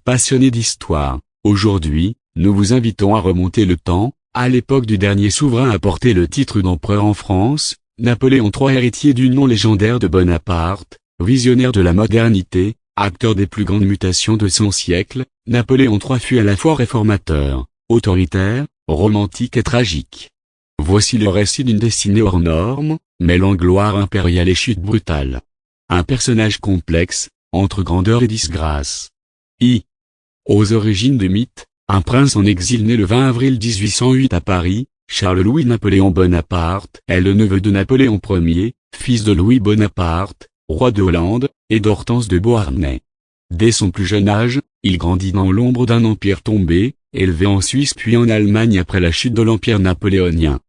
Passionnés d'histoire, aujourd'hui, nous vous invitons à remonter le temps, à l'époque du dernier souverain à porter le titre d'empereur en France, Napoléon III, héritier du nom légendaire de Bonaparte, visionnaire de la modernité, acteur des plus grandes mutations de son siècle. Napoléon III fut à la fois réformateur, autoritaire, romantique et tragique. Voici le récit d'une destinée hors norme, mêlant gloire impériale et chute brutale. Un personnage complexe, entre grandeur et disgrâce. Aux origines du mythe, un prince en exil né le 20 avril 1808 à Paris, Charles-Louis Napoléon Bonaparte est le neveu de Napoléon Ier, fils de Louis Bonaparte, roi de Hollande, et d'Hortense de Beauharnais. Dès son plus jeune âge, il grandit dans l'ombre d'un empire tombé, élevé en Suisse puis en Allemagne après la chute de l'empire napoléonien.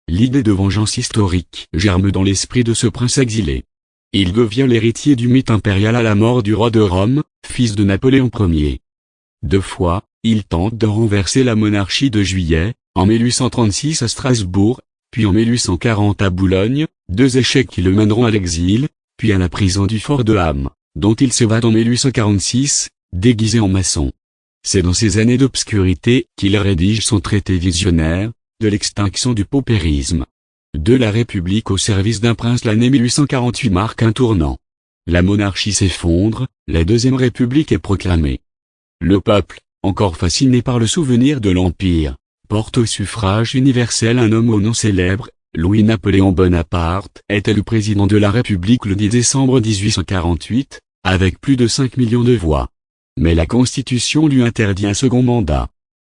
L'idée de vengeance historique germe dans l'esprit de ce prince exilé. Il devient l'héritier du mythe impérial à la mort du roi de Rome, fils de Napoléon Ier. 2 fois, il tente de renverser la monarchie de Juillet, en 1836 à Strasbourg, puis en 1840 à Boulogne, 2 échecs qui le mèneront à l'exil, puis à la prison du fort de Ham, dont il s'évade en 1846, déguisé en maçon. C'est dans ces années d'obscurité qu'il rédige son traité visionnaire, de l'extinction du paupérisme. De la République au service d'un prince. L'année 1848 marque un tournant. La monarchie s'effondre, la Deuxième République est proclamée. Le peuple, encore fasciné par le souvenir de l'Empire, porte au suffrage universel un homme au nom célèbre. Louis-Napoléon Bonaparte est élu président de la République le 10 décembre 1848, avec plus de 5 millions de voix. Mais la Constitution lui interdit un second mandat.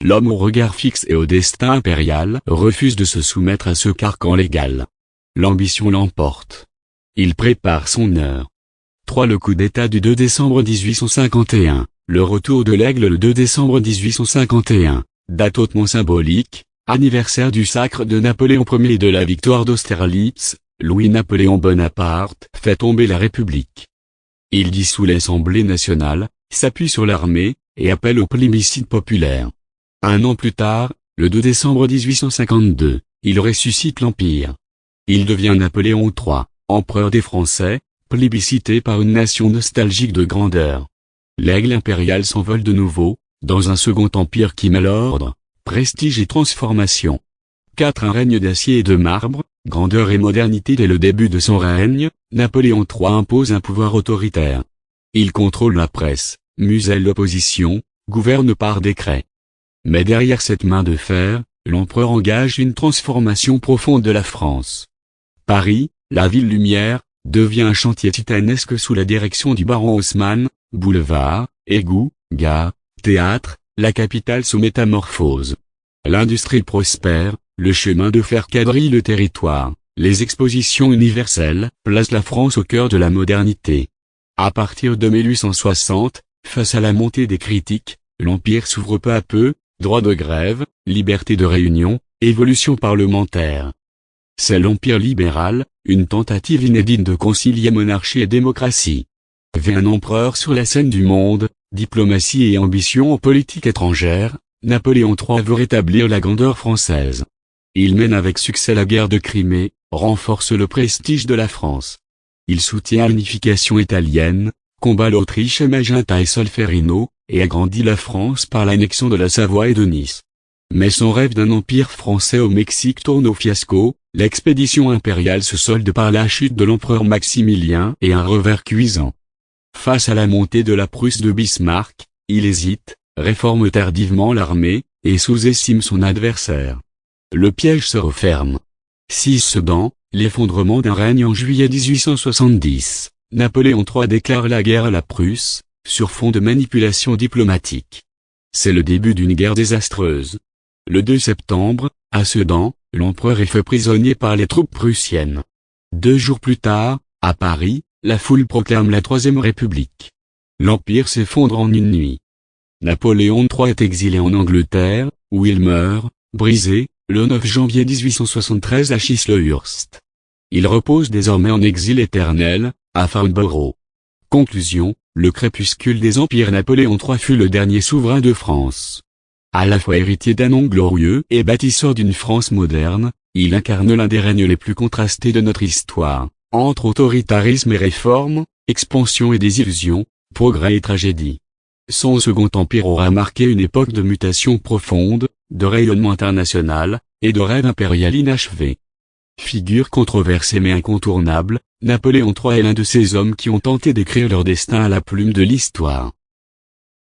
L'homme au regard fixe et au destin impérial refuse de se soumettre à ce carcan légal. L'ambition l'emporte. Il prépare son heure. 3. Le coup d'État du 2 décembre 1851. Le retour de l'Aigle le 2 décembre 1851, date hautement symbolique, anniversaire du sacre de Napoléon Ier et de la victoire d'Austerlitz. Louis-Napoléon Bonaparte fait tomber la République. Il dissout l'Assemblée nationale, s'appuie sur l'armée, et appelle au plébiscite populaire. 1 an plus tard, le 2 décembre 1852, il ressuscite l'Empire. Il devient Napoléon III, empereur des Français, plébiscité par une nation nostalgique de grandeur. L'aigle impérial s'envole de nouveau, dans un second empire qui met l'ordre, prestige et transformation. 4. Un règne d'acier et de marbre, grandeur et modernité. Dès le début de son règne, Napoléon III impose un pouvoir autoritaire. Il contrôle la presse, muselle l'opposition, gouverne par décret. Mais derrière cette main de fer, l'empereur engage une transformation profonde de la France. Paris, la ville lumière, devient un chantier titanesque sous la direction du baron Haussmann. Boulevards, égouts, gares, théâtres, la capitale se métamorphose. L'industrie prospère, le chemin de fer quadrille le territoire, les expositions universelles placent la France au cœur de la modernité. À partir de 1860, face à la montée des critiques, l'Empire s'ouvre peu à peu, droit de grève, liberté de réunion, évolution parlementaire. C'est l'Empire libéral, une tentative inédite de concilier monarchie et démocratie. Un empereur sur la scène du monde, diplomatie et ambition en politique étrangère, Napoléon III veut rétablir la grandeur française. Il mène avec succès la guerre de Crimée, renforce le prestige de la France. Il soutient l'unification italienne, combat l'Autriche et Magenta et Solferino, et agrandit la France par l'annexion de la Savoie et de Nice. Mais son rêve d'un empire français au Mexique tourne au fiasco, l'expédition impériale se solde par la chute de l'empereur Maximilien et un revers cuisant. Face à la montée de la Prusse de Bismarck, il hésite, réforme tardivement l'armée, et sous-estime son adversaire. Le piège se referme. 6. Sedan, l'effondrement d'un règne. En juillet 1870, Napoléon III déclare la guerre à la Prusse, sur fond de manipulation diplomatique. C'est le début d'une guerre désastreuse. Le 2 septembre, à Sedan, l'empereur est fait prisonnier par les troupes prussiennes. 2 jours plus tard, à Paris, la foule proclame la Troisième République. L'Empire s'effondre en une nuit. Napoléon III est exilé en Angleterre, où il meurt, brisé, le 9 janvier 1873 à Chislehurst. Il repose désormais en exil éternel, à Farnborough. Conclusion, le crépuscule des empires. Napoléon III fut le dernier souverain de France. À la fois héritier d'un nom glorieux et bâtisseur d'une France moderne, il incarne l'un des règnes les plus contrastés de notre histoire. Entre autoritarisme et réforme, expansion et désillusion, progrès et tragédie. Son second empire aura marqué une époque de mutation profonde, de rayonnement international, et de rêve impérial inachevé. Figure controversée mais incontournable, Napoléon III est l'un de ces hommes qui ont tenté d'écrire leur destin à la plume de l'histoire.